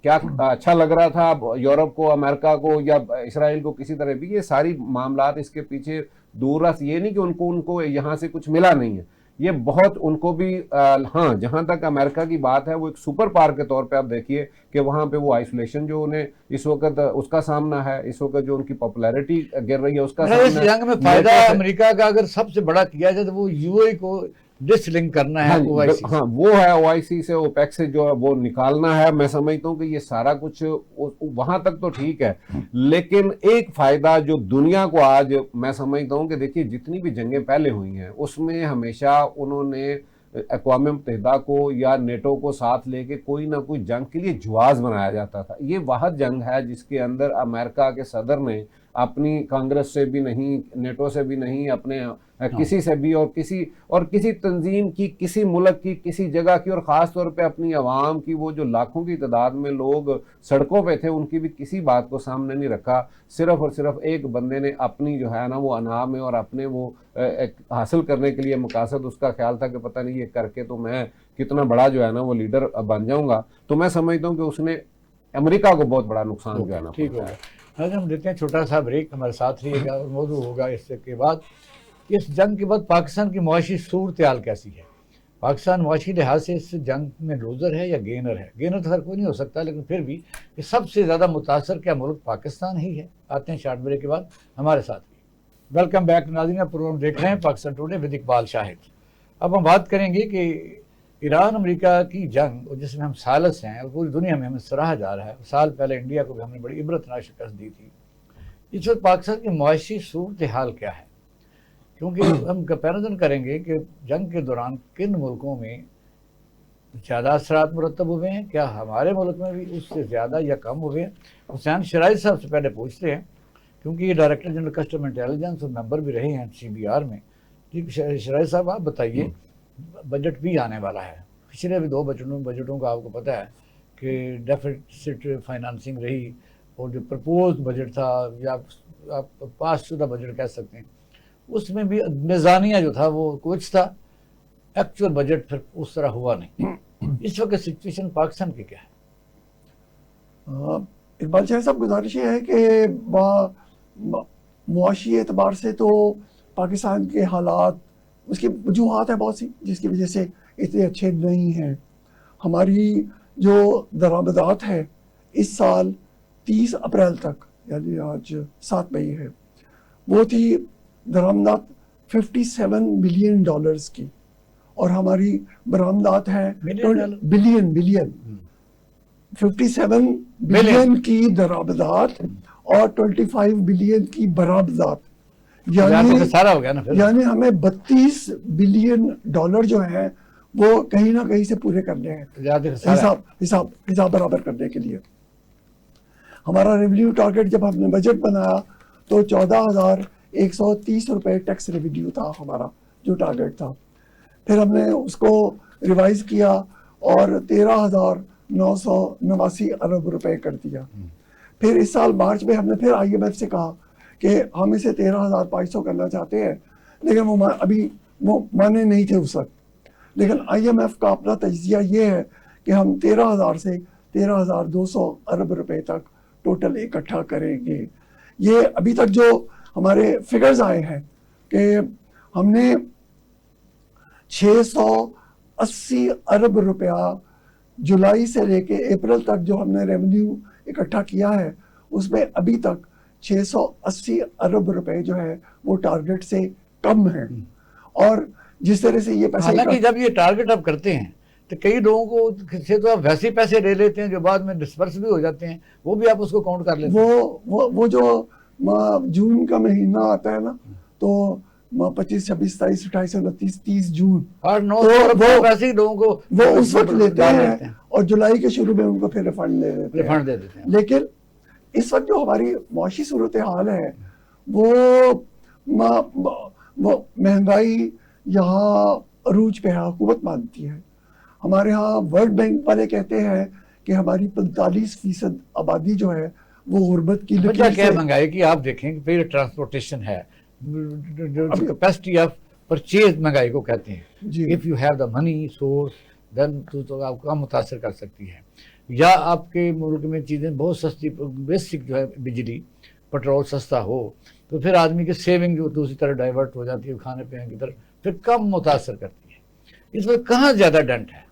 क्या अच्छा लग रहा था यूरोप को, अमेरिका को या इसराइल को, किसी तरह भी। ये सारी मामलात इसके पीछे दूरस ये नहीं कि उनको यहाँ से कुछ मिला नहीं है, ये बहुत उनको भी हाँ, जहाँ तक अमेरिका की बात है, वो एक सुपर पावर के तौर पे आप देखिए कि वहाँ पे वो आइसोलेशन जो उन्हें इस वक्त उसका सामना है, इस वक्त जो उनकी पॉपुलैरिटी गिर रही है उसका सामना है। जंग में फायदा अमेरिका का अगर सबसे बड़ा किया जाए तो वो यूएई को डिसलिंक करना है हाँ, ओआईसी हाँ वो है ओआईसी से, ओपेक से जो है वो निकालना है। मैं समझता हूँ कि ये सारा कुछ वहां तक तो ठीक है, लेकिन एक फायदा जो दुनिया को आज मैं समझता हूँ कि देखिए जितनी भी जंगें पहले हुई हैं उसमें हमेशा उन्होंने अक़वाम मुत्तहिदा को या नेटो को साथ लेके कोई ना कोई जंग के लिए जुआज बनाया जाता था। ये वह जंग है जिसके अंदर अमेरिका के सदर ने अपनी कांग्रेस से भी नहीं, नेटो से भी नहीं, अपने किसी से भी और किसी तंजीम की, किसी मुल्क की, किसी जगह की, और ख़ास तौर पे अपनी आवाम की, वो जो लाखों की तादाद में लोग सड़कों पे थे उनकी भी किसी बात को सामने नहीं रखा। सिर्फ और सिर्फ एक बंदे ने अपनी जो है ना वो अनाम में और अपने वो हासिल करने के लिए मकासद उसका ख्याल था कि पता नहीं ये करके तो मैं कितना बड़ा जो है ना वो लीडर बन जाऊंगा। तो मैं समझता हूँ कि उसने अमेरिका को बहुत बड़ा नुकसान जो है ना ठीक होगा। आज हम देते हैं छोटा सा ब्रेक, हमारे साथ रहिएगा और मौजूद होगा इसके के बाद इस जंग के बाद पाकिस्तान की मुआशी सूरत हाल कैसी है। पाकिस्तान मुआशी लिहाज से इस जंग में लूजर है या गेनर है। गेनर तो हर कोई नहीं हो सकता, लेकिन फिर भी ये सबसे ज़्यादा मुतासर क्या मुल्क पाकिस्तान ही है। आते हैं शॉर्ट ब्रेक के बाद, हमारे साथ भी। वेलकम बैक नाज़रीन, प्रोग्राम देख रहे हैं पाकिस्तान टुडे विद इकबाल शाहिद। अब हम बात करेंगे कि ईरान अमेरिका की जंग जिसमें हम सालस हैं और पूरी दुनिया में हमें सराहा जा रहा है। साल पहले इंडिया को भी हमने बड़ी इबरतनाक शिकस्त दी थी। इस वक्त पाकिस्तान की मुआशी सूरत हाल क्या है, क्योंकि हम कंपेरिजन करेंगे कि जंग के दौरान किन मुल्कों में ज़्यादा असरात मुरतब हुए हैं, क्या हमारे मुल्क में भी उससे ज़्यादा या कम हुए हैं। हुसैन शराइद साहब से पहले पूछते हैं, क्योंकि ये डायरेक्टर जनरल कस्टम इंटेलिजेंस और मेंबर भी रहे हैं CBR में। जी शराइद साहब, आप बताइए, बजट भी आने वाला है। पिछले भी 2 बजटों का आपको पता है कि डेफिसिट फाइनेंसिंग रही, और जो प्रपोज बजट था या आप पास शुदा बजट कह सकते हैं, उसमें भी मिज़ानिया जो था वो कुछ था, एक्चुअल बजट फिर उस तरह हुआ नहीं। इस वक्त सिचुएशन पाकिस्तान की क्या है? इकबाल शाह साहब, गुजारिश ये है कि मुआशी एतबार से तो पाकिस्तान के हालात, उसकी वजूहात है बहुत सी जिसकी वजह से इतने अच्छे नहीं हैं। हमारी जो दरामदात है इस साल 30 अप्रैल तक, यानी आज 7 मई है, वो थी दरामदात $57 बिलियन की, और हमारी बरामदात है बिलियन 57 बिलियन की दरामदात और 25 बिलियन की बरामदात, यानी सारा हो गया ना फिर। यानी हमें $32 बिलियन जो है वो कहीं ना कहीं से पूरे करने हैं, हिसाब बराबर करने के लिए। हमारा रेवेन्यू टारगेट जब हमने बजट बनाया तो 14,130 रुपए टैक्स रेवेन्यू था हमारा जो टारगेट था। फिर हमने उसको रिवाइज किया और 13,989 अरब रुपए कर दिया। फिर इस साल मार्च में हमने फिर IMF से कहा कि हम इसे 13,500 करना चाहते हैं, लेकिन वो अभी वो माने नहीं थे उस वक्त। लेकिन IMF का अपना तज्जिया ये है कि हम 13,000 से 13,200 अरब रुपए तक टोटल इकट्ठा करेंगे। ये अभी तक जो हमारे फिगर्स आए हैं कि हमने 680 अरब रुपया जुलाई से लेके अप्रैल तक जो हमने रेवेन्यू इकट्ठा किया है, उसमें अभी तक 680 अरब रुपए जो है वो टारगेट से कम है। और जिस तरह से ये पैसा, हालांकि जब ये टारगेट आप करते हैं तो कई लोगों को से तो आप वैसे पैसे ले लेते हैं जो बाद में डिस्पर्स भी हो जाते हैं, वो भी आप उसको काउंट कर लेते हैं। वो जो जून का महीना आता है ना, तो 25, 26, 27, 28, 29, 30 जून और 9 तो वैसे ही लोगों को वो उस वक्त लेते हैं और जुलाई के शुरू में उनको फिर रिफंड दे देते हैं। लेकिन इस वक्त जो हमारी मुआशी सूरत हाल है वो महंगाई यहाँ अरूज पे है, हुकूमत मानती है। हमारे यहाँ वर्ल्ड बैंक वाले कहते हैं कि हमारी 45% आबादी जो है वो गुर्बत की वजह क्या है महंगाई की। आप देखें फिर ट्रांसपोर्टेशन है, जो कैपेसिटी ऑफ परचेज महंगाई को कहते हैं। If you have the money source then तो आपको कम मुतासर कर सकती है। या आपके मुल्क में चीज़ें बहुत सस्ती, बेसिक जो है बिजली पेट्रोल सस्ता हो तो फिर आदमी की सेविंग जो दूसरी तरफ डाइवर्ट हो जाती है खाने पीने की तरफ, फिर कम मुतासर करती है। इसमें कहाँ ज़्यादा डंट है?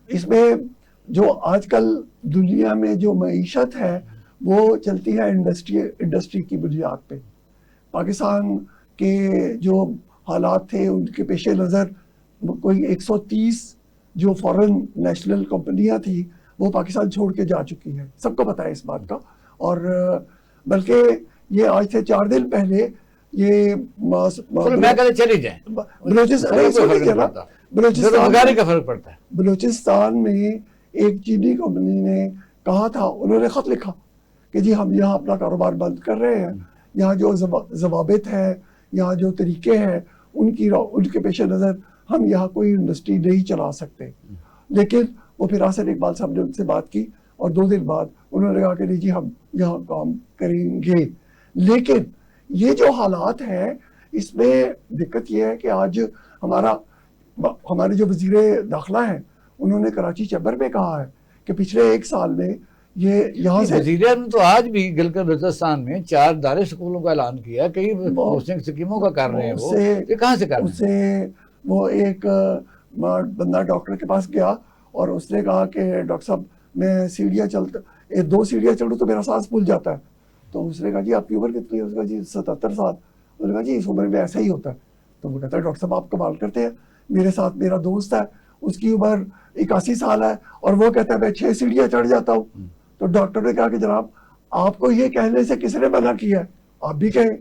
इसमें जो आजकल दुनिया में जो मईशत है वो चलती है इंडस्ट्री की बुनियाद पे। पाकिस्तान के जो हालात थे उनके पेश नज़र कोई 130 जो फॉरेन नेशनल कंपनियां थी वो पाकिस्तान छोड़ के जा चुकी है, सबको पता है इस बात का। और बल्कि ये आज से 4 दिन पहले ये मैं कहते चली जाए, बलूचिस्तान का फर्क पड़ता है। बलूचिस्तान में एक चीनी कंपनी ने कहा था, उन्होंने खत लिखा कि जी हम यहाँ अपना कारोबार बंद कर रहे हैं, यहाँ जो जवाबित है, यहाँ जो तरीके हैं उनके पेश नज़र हम यहाँ कोई इंडस्ट्री नहीं चला सकते। लेकिन वो फिर आसिफ इकबाल साहब ने उनसे बात की और 2 दिन बाद उन्होंने कहा कि जी हम यहाँ काम करेंगे। लेकिन ये जो हालात हैं इसमें दिक्कत ये है कि आज हमारे जो वजीर दाखिला हैं उन्होंने कराची चैम्बर में कहा है कि पिछले 1 साल में ये यहाँ से वजीर ने तो आज भी गिलगित बल्तिस्तान में 4 दारे स्कूलों का ऐलान किया, कई पोस्टिंग स्कीमों का कर रहे हैं। वो ये कहाँ से कर रहे हैं? उससे वो एक बंदा डॉक्टर के पास गया और उसने कहा कि डॉक्टर साहब मैं सीढ़ियाँ 2 सीढ़ियाँ चढ़ूँ तो मेरा सांस फूल जाता है। तो उसने कहा जी आपकी उम्र कितनी है? उसने कहा जी 77 साल। उसने कहा जी इस उम्र में ऐसा ही होता है। तो वो कहता है डॉक्टर साहब आप कमाल करते हैं, मेरे साथ मेरा दोस्त है उसकी उम्र 81 साल है और वो कहता है मैं 6 सीढ़ियाँ चढ़ जाता हूँ। तो डॉक्टर ने कहा कि जनाब आपको ये कहने से किसने मना किया है, आप भी कहें।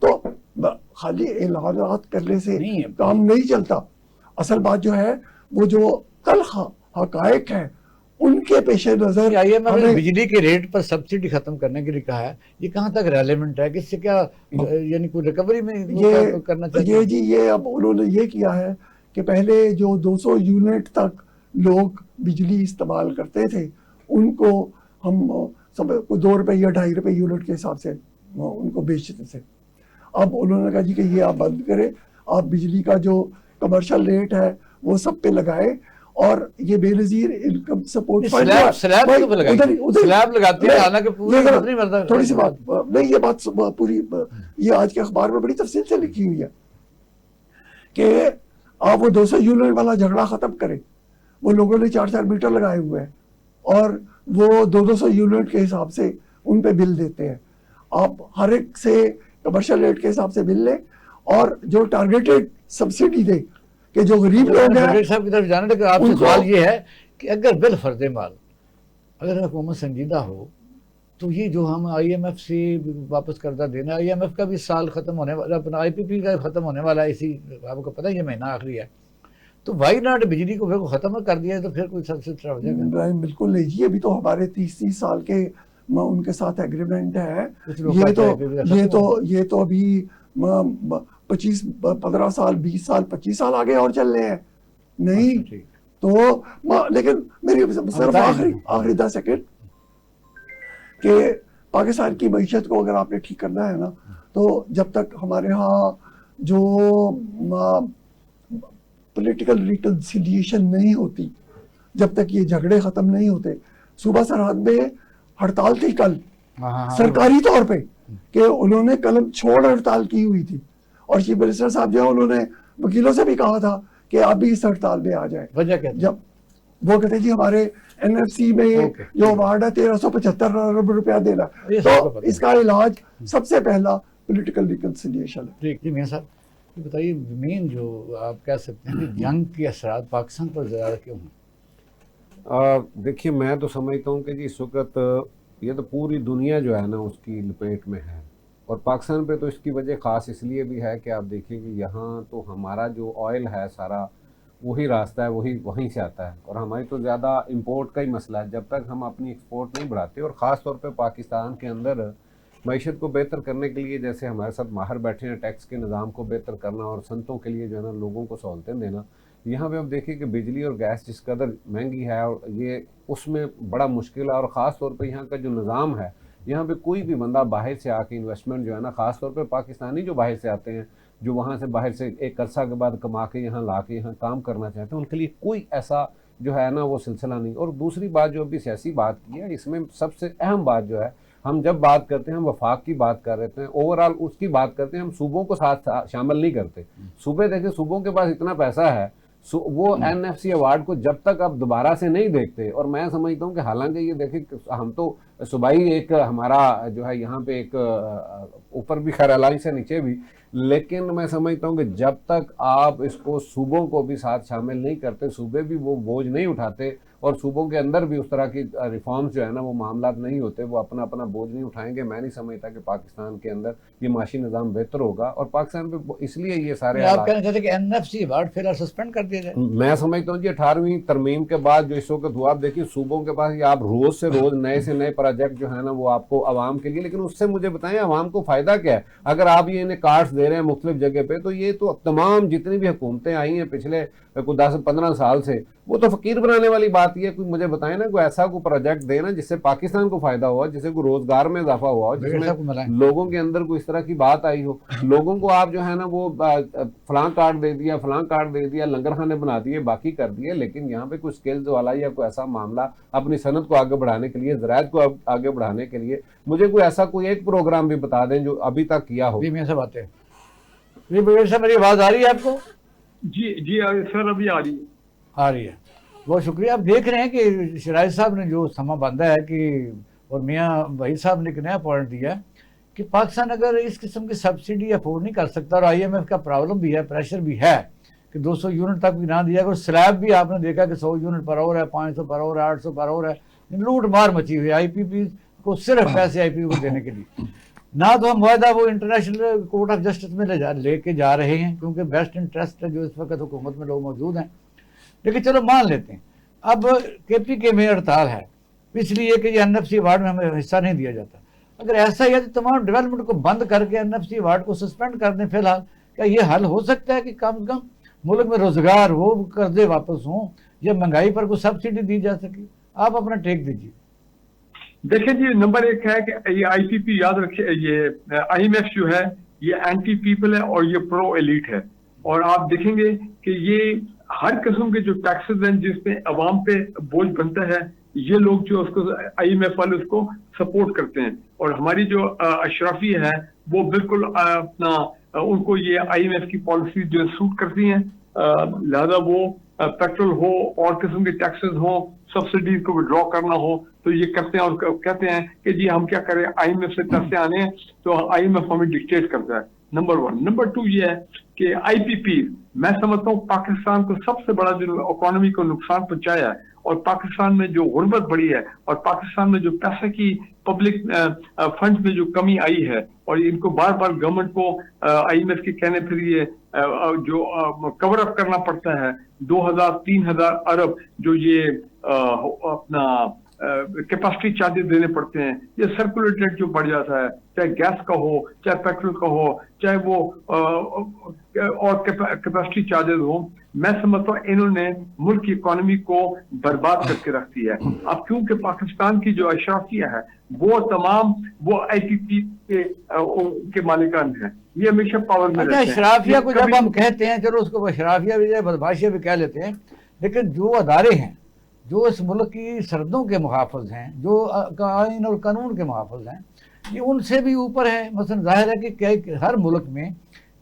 तो खाली ऐलानात करने से काम नहीं चलता। असल बात जो है वो जो तल्ख हकायक है उनके पेश नजर बिजली के रेट पर सब्सिडी खत्म करने के लिए कहा है, ये कहाँ तक रेलेवेंट है? किससे क्या यानी कोई रिकवरी में ये करना चाहिए? ये जी ये अब उन्होंने ये किया है कि पहले जो 200 यूनिट तक लोग बिजली इस्तेमाल करते थे उनको हम सब को 2 रुपये या 2.5 रुपये यूनिट के हिसाब से उनको बेचते थे। अब उन्होंने कहा जी कि ये आप बंद करें, आप बिजली का जो कमर्शियल रेट है वो सब पे लगाए और ये Benazir income support fund slab लगाते हैं, हालांकि थोड़ी सी बात नहीं, ये बात पूरी ये आज के अखबार में बड़ी तफसील से लिखी हुई है कि आप वो 200 यूनिट वाला झगड़ा खत्म करें। वो लोगों ने 4-4 मीटर लगाए हुए हैं और वो 200 यूनिट के हिसाब से उन पे बिल देते हैं। आप हर एक से कमर्शियल रेट के हिसाब से बिल लें और जो टारगेटेड सब्सिडी दे कि जो गरीब लोग हैं। साहब की तरफ जाने लगे, आपसे सवाल ये है कि अगर बिल फर्दे माल अगर हुकूमत संजीदा हो तो ये जो हम IMF से वापस कर्जा देना, IMF का भी साल खत्म होने वाला, अपना IPP का खत्म होने वाला है, इसी आपको पता है ये महीना आखिरी है, तो वाई नॉट बिजली को फिर खत्म कर दिया तो फिर कोई सब्सिडी हो जाएगा? बिल्कुल नहीं जी, अभी तो हमारे 30 साल के उनके साथ एग्रीमेंट है। ये तो अभी 15 साल 20 साल 25 साल आगे और चल रहे हैं नहीं। तो लेकिन मेरी सिर्फ आखिरी 10 सेकेंड कि पाकिस्तान की मईशत को अगर आपने ठीक करना है ना, तो जब तक हमारे यहाँ जो पॉलिटिकल रिकन्सिलिएशन नहीं होती, जब तक ये झगड़े खत्म नहीं होते। सूबा सरहद में हड़ताल थी कल सरकारी तौर पे कि उन्होंने कलम छोड़ हड़ताल की हुई थी और चीफ मिनिस्टर साहब जो उन्होंने वकीलों से भी कहा था कि आप भी इस हड़ताल में आ जाए। वजह क्या? जब वो कहते जी हमारे NFC में जो अवार्ड है 1375 अरब रुपया देना, तो इसका इलाज सबसे पहला पॉलिटिकल रिकन्सिलिएशन है। ठीक जी साहब, बताइए मेन जो आप कह सकते हैं कि जंग के असरात पाकिस्तान पर ज़्यादा क्यों हैं? देखिए मैं तो समझता हूँ कि जी इस वक्त ये तो पूरी दुनिया जो है ना उसकी लपेट में है और पाकिस्तान पे तो इसकी वजह ख़ास इसलिए भी है कि आप देखिए कि यहाँ तो हमारा जो ऑयल है सारा वही रास्ता है, वहीं से आता है और हमारी तो ज़्यादा इंपोर्ट का ही मसला है। जब तक हम अपनी एक्सपोर्ट नहीं बढ़ाते और ख़ास तौर पे पाकिस्तान के अंदर मईशत को बेहतर करने के लिए जैसे हमारे साथ माहिर बैठे हैं टैक्स के निज़ाम को बेहतर करना और संतों के लिए जो है ना लोगों को सहूलतें देना, यहाँ पे आप देखिए कि बिजली और गैस जिस कदर महंगी है और ये उसमें बड़ा मुश्किल है और ख़ास तौर पे यहाँ का जो निज़ाम है, यहाँ पे कोई भी बंदा बाहर से आके इन्वेस्टमेंट जो है ना, ख़ास तौर पे पाकिस्तानी जो बाहर से आते हैं, जो वहाँ से बाहर से एक अरसा के बाद कमा के यहाँ ला के यहाँ काम करना चाहते हैं, उनके लिए कोई ऐसा जो है ना वो सिलसिला नहीं। और दूसरी बात जो अभी सियासी बात की है, इसमें सबसे अहम बात जो है, हम जब बात करते हैं हम वफाक की बात कर रहे हैं, ओवरऑल उसकी बात करते हैं, हम सूबों को साथ शामिल नहीं करते। सूबे देखिए सूबों के पास इतना पैसा है, वो NFC अवार्ड को जब तक आप दोबारा से नहीं देखते, और मैं समझता हूँ कि हालांकि ये देखिए हम तो सुबाई एक हमारा जो है यहाँ पे एक ऊपर भी खैर अलायंस है नीचे भी, लेकिन मैं समझता हूँ कि जब तक आप इसको सूबों को भी साथ शामिल नहीं करते, सूबे भी वो बोझ नहीं उठाते और सूबों के अंदर भी उस तरह की रिफॉर्म्स जो है ना वो मामला नहीं होते, वो अपना अपना बोझ नहीं उठाएंगे, मैं नहीं समझता कि पाकिस्तान के अंदर ये माशी निज़ाम बेहतर होगा। और पाकिस्तान पे इसलिए ये सारे आप कहना चाहते कि एनएफसी अवार्ड फिलहाल सस्पेंड कर दिया जाए? मैं समझता हूँ कि 18वीं तरमीम के बाद जो इस वक्त हुआ, आप देखिए सूबों के पास आप रोज से रोज नए से नए प्रोजेक्ट जो है ना वो आपको आवाम के लिए, लेकिन उससे मुझे बताएं आवाम को फायदा क्या है? अगर आप ये इन्हें कार्ड्स दे रहे हैं मुख्तलिफ जगह पे, तो ये तो तमाम जितनी भी हुकूमतें आई हैं पिछले कुछ 10-15 साल से, वो तो फकीर बनाने वाली बात ही है। कोई मुझे बताए ना कोई ऐसा कोई प्रोजेक्ट देना जिससे पाकिस्तान को फायदा हुआ, जिससे कोई रोजगार में इजाफा हुआ हो, जिसमें लोगों के अंदर कोई इस तरह की बात आई हो। लोगों को आप जो है ना वो फलां कार्ड दे दिया, फलां कार्ड दे दिया, लंगर खाने बना दिए, बाकी कर दिए, लेकिन यहाँ पे कोई स्किल्स वाला या कोई ऐसा मामला अपनी सनत को आगे बढ़ाने के लिए, ज़राअत को आगे बढ़ाने के लिए मुझे कोई ऐसा कोई एक प्रोग्राम भी बता दें जो अभी तक किया हो। मेरी आवाज आ रही है आपको? जी जी सर, अभी आ रही है। बहुत शुक्रिया। आप देख रहे हैं कि शराइज साहब ने जो समा बांधा है कि, और मियाँ वहीद साहब ने एक नया पॉइंट दिया है कि पाकिस्तान अगर इस किस्म की सब्सिडी अफोर्ड नहीं कर सकता, और IMF का प्रॉब्लम भी है, प्रेशर भी है कि 200 यूनिट तक भी ना दिया, और स्लैब भी आपने देखा कि 100 यूनिट पर आवर है, 500 पर आवर है, 800 पर आवर है, लूट मार मची हुई है IPP को, सिर्फ पैसे IPP को देने के लिए। ना तो हम वायदा वो इंटरनेशनल कोर्ट ऑफ जस्टिस में लेके जा रहे हैं, क्योंकि बेस्ट इंटरेस्ट है जो इस वक्त हुकूमत में लोग मौजूद हैं, लेकिन चलो मान लेते हैं। अब KPK में हड़ताल है इसलिए कि ये NFC अवार्ड में हमें हिस्सा नहीं दिया जाता। अगर ऐसा ही है तो तमाम डेवलपमेंट को बंद करके NFC अवार्ड को सस्पेंड कर दें फिलहाल। क्या ये हल हो सकता है कि कम से कम मुल्क में रोजगार हो, कर्जे वापस हों, या महंगाई पर कोई सब्सिडी दी जा सके? आप अपना टेक दीजिए। देखिए जी, नंबर एक है कि ये IPP याद रखिए, ये IMF जो है ये एंटी पीपल है और ये प्रो एलिट है। और आप देखेंगे कि ये हर किस्म के जो टैक्सेस हैं जिसमें अवाम पे बोझ बनता है, ये लोग जो उसको IMF वाले उसको सपोर्ट करते हैं। और हमारी जो अशराफी है वो बिल्कुल अपना उनको ये IMF की पॉलिसी जो सूट करती हैं, लिहाजा वो पेट्रोल हो और किस्म के टैक्सेस हो, सब्सिडीज को विड्रॉ करना हो तो ये करते हैं, और कहते हैं कि जी हम क्या करें, IMF से पैसे आने हैं तो IMF हमें डिक्टेट करता है। नंबर 1। नंबर 2 ये है कि IPP मैं समझता हूँ पाकिस्तान को सबसे बड़ा जो इकोनॉमी को नुकसान पहुंचाया है, और पाकिस्तान में जो गुर्बत बढ़ी है, और पाकिस्तान में जो पैसे की पब्लिक फंड में जो कमी आई है, और इनको बार बार गवर्नमेंट को IMF के कहने फिर ये जो कवर अप करना पड़ता है, 2000-3000 अरब जो ये अपना कैपेसिटी चार्जेस देने पड़ते हैं, ये सर्कुलेटेड जो बढ़ जाता है, चाहे गैस का हो, चाहे पेट्रोल का हो, चाहे वो और कैपेसिटी चार्जेस हो, मैं समझता हूँ इन्होंने मुल्क की इकोनॉमी को बर्बाद करके रख दिया है। अब क्योंकि पाकिस्तान की जो अशराफिया है वो तमाम वो IPP के मालिकान है, ये हमेशा पावर में रहते हैं। अशराफिया को जब हम कहते हैं, चलो उसको अशराफिया भी बदमाशिया भी कह लेते हैं, लेकिन जो अदारे हैं जो इस मुल्क की सरहदों के मुहाफ़िज़ हैं, जो आइन और कानून के मुहाफ़िज़ हैं, ये उनसे भी ऊपर है। मसलन जाहिर है कि हर मुल्क में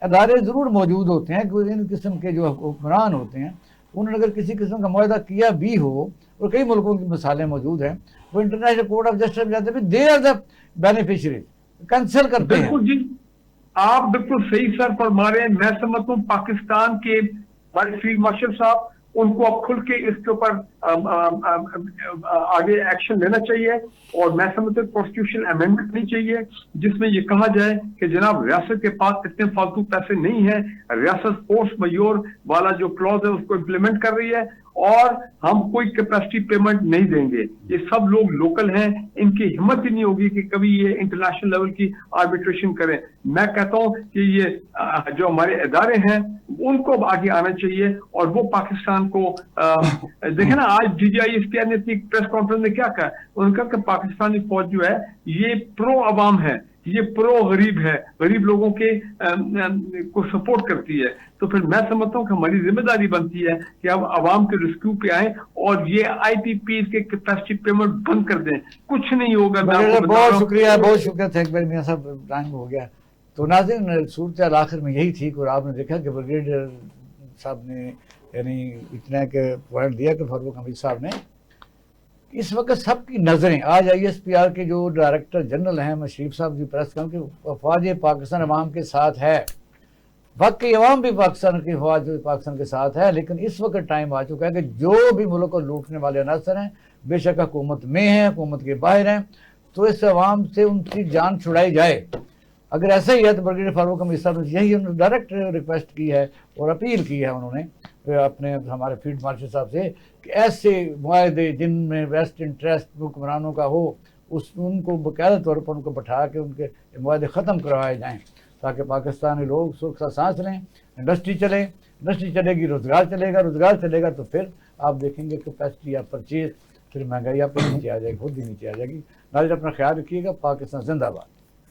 अदारे ज़रूर मौजूद होते हैं कि इन किस्म के जो हुक्मरान होते हैं उन्होंने अगर किसी किस्म का मुआहदा किया भी हो, और कई मुल्कों की मिसालें मौजूद हैं, वो इंटरनेशनल कोर्ट ऑफ जस्टिस में जाते हैं, they are the beneficiary, cancel करते हैं। बिल्कुल जी, आप बिल्कुल सही सर फरमा रहे हैं। मैं समझता हूँ पाकिस्तान के हमारे फील्ड मार्शल साहब, उनको अब खुल के इसके ऊपर आगे एक्शन लेना चाहिए, और मैं समझता हूँ कॉन्स्टिट्यूशन अमेंडमेंट नहीं चाहिए जिसमें ये कहा जाए कि जनाब रियासत के पास इतने फालतू पैसे नहीं है, रियासत फोर्स मयोर वाला जो क्लॉज है उसको इम्प्लीमेंट कर रही है, और हम कोई कैपेसिटी पेमेंट नहीं देंगे। ये सब लोग लोकल हैं, इनकी हिम्मत ही नहीं होगी कि कभी ये इंटरनेशनल लेवल की आर्बिट्रेशन करें। मैं कहता हूं कि ये जो हमारे इदारे हैं उनको आगे आना चाहिए, और वो पाकिस्तान को देखें ना, आज DGI ने अपनी प्रेस कॉन्फ्रेंस में क्या कहा, उन्होंने कहा कि पाकिस्तानी फौज जो है ये प्रो अवाम है, ये प्रो गरीब है, गरीब लोगों के को सपोर्ट करती है। तो फिर मैं समझता हूँ कि हमारी जिम्मेदारी बनती है कि हम आवाम के रेस्क्यू पे आए और ये IPP के कैपेसिटी पेमेंट बंद कर दें, कुछ नहीं होगा। बहुत शुक्रिया, बहुत शुक्रिया, थैंक यू मियां साहब, टाइम हो गया। तो नाज़रीन, सूरत आखिर में यही थी, और आपने देखा कि ब्रिगेडियर साहब ने यानी इतना के पॉइंट दिया कि फारूक हमीद साहब ने, इस वक्त सबकी नज़रें आज ISPR के जो डायरेक्टर जनरल हैं मशरीफ साहब की प्रेस कॉन्फ्रेंस, फ़ौज पाकिस्तान अवाम के साथ है, वाकई अवाम भी पाकिस्तान की फौज पाकिस्तान के साथ है, लेकिन इस वक्त टाइम आ चुका है कि जो भी मुल्क को लूटने वाले अनासर हैं, बेशक हुकूमत में हैं, हुकूमत के बाहर हैं, तो इस अवाम से उनकी जान छुड़ाई जाए। अगर ऐसा ही है तो ब्रिगेडियर फारूक हमीद साहब ने यही उन्होंने डायरेक्ट रिक्वेस्ट की है और अपील की है उन्होंने अपने हमारे फील्ड मार्शल साहब से कि ऐसे मुआहदे जिनमें वेस्ट इंटरेस्ट हुक्मरानों का हो, उनको बाकायदा तौर पर उनको बैठा के उनके मुआहदे ख़त्म करवाए जाएँ, ताकि पाकिस्तानी लोग सुख सा सांस लें, इंडस्ट्री चले, इंडस्ट्री चलेगी रोज़गार चलेगा, रोज़गार चलेगा तो फिर आप देखेंगे कैपेसिटी या परचेज, फिर महंगाई आप नीचे आ जाएगी, खुद ही नीचे आ जाएगी। नाज़रीन अपना ख्याल रखिएगा। पाकिस्तान जिंदाबाद।